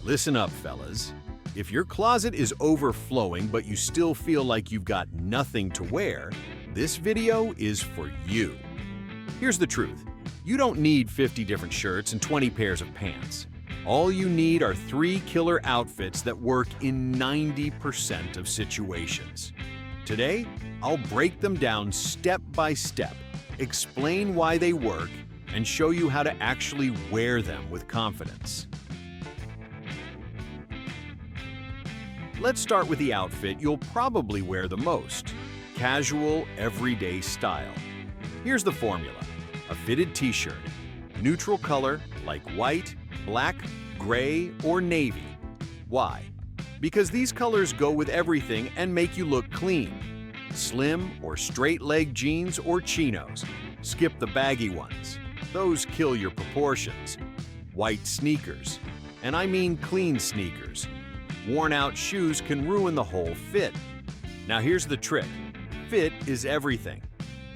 Listen up, fellas. If your closet is overflowing but you still feel like you've got nothing to wear, this video is for you. Here's the truth. You don't need 50 different shirts and 20 pairs of pants. All you need are 3 killer outfits that work in 90% of situations. Today, I'll break them down step by step, explain why they work, and show you how to actually wear them with confidence. Let's start with the outfit you'll probably wear the most: casual, everyday style. Here's the formula: a fitted t-shirt, neutral color like white, black, gray, or navy. Why? Because these colors go with everything and make you look clean. Slim or straight-leg jeans or chinos. Skip the baggy ones. Those kill your proportions. White sneakers. And I mean clean sneakers. Worn-out shoes can ruin the whole fit. Now here's the trick. Fit is everything.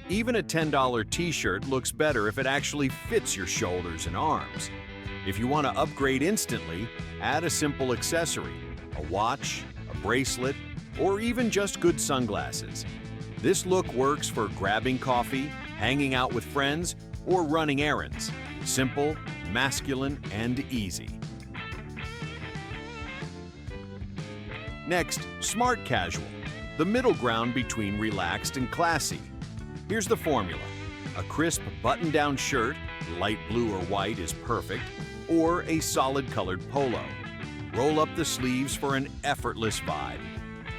Even a $10 t-shirt looks better if it actually fits your shoulders and arms. If you want to upgrade instantly, add a simple accessory: a watch, a bracelet, or even just good sunglasses. This look works for grabbing coffee, hanging out with friends, or running errands. Simple, masculine, and easy. Next, smart casual, the middle ground between relaxed and classy. Here's the formula: a crisp button-down shirt, light blue or white is perfect, or a solid colored polo. Roll up the sleeves for an effortless vibe.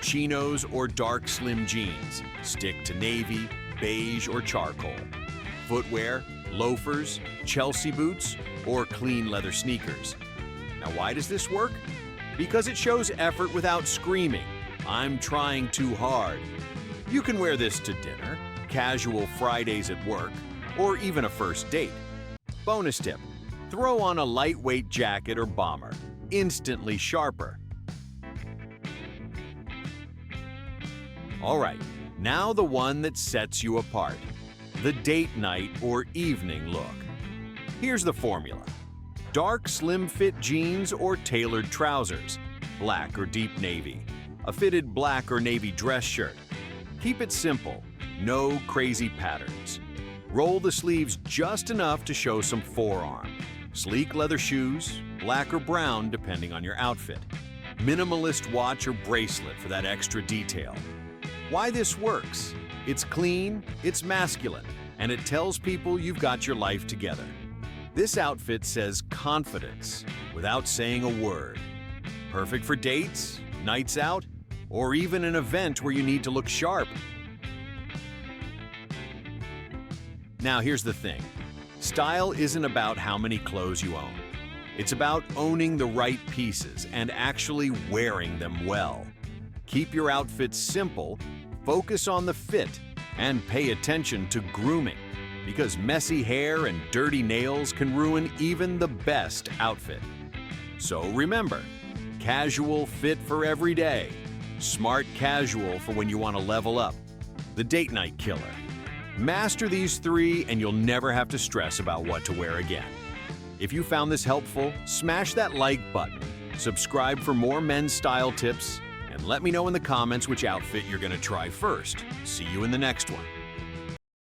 Chinos or dark slim jeans, stick to navy, beige, or charcoal. Footwear, loafers, Chelsea boots, or clean leather sneakers. Now why does this work? Because it shows effort without screaming, "I'm trying too hard." You can wear this to dinner, casual Fridays at work, or even a first date. Bonus tip: throw on a lightweight jacket or bomber, instantly sharper. All right, now the one that sets you apart: the date night or evening look. Here's the formula: dark slim fit jeans or tailored trousers, black or deep navy, a fitted black or navy dress shirt. Keep it simple, no crazy patterns. Roll the sleeves just enough to show some forearm. Sleek leather shoes, black or brown depending on your outfit. Minimalist watch or bracelet for that extra detail. Why this works? It's clean, it's masculine, and it tells people you've got your life together. This outfit says confidence without saying a word. Perfect for dates, nights out, or even an event where you need to look sharp. Now here's the thing. Style isn't about how many clothes you own. It's about owning the right pieces and actually wearing them well. Keep your outfits simple, focus on the fit, and pay attention to grooming, because messy hair and dirty nails can ruin even the best outfit. So remember, casual fit for every day, smart casual for when you want to level up, the date night killer. Master these 3 and you'll never have to stress about what to wear again. If you found this helpful, smash that like button, subscribe for more men's style tips, and let me know in the comments which outfit you're going to try first. See you in the next one.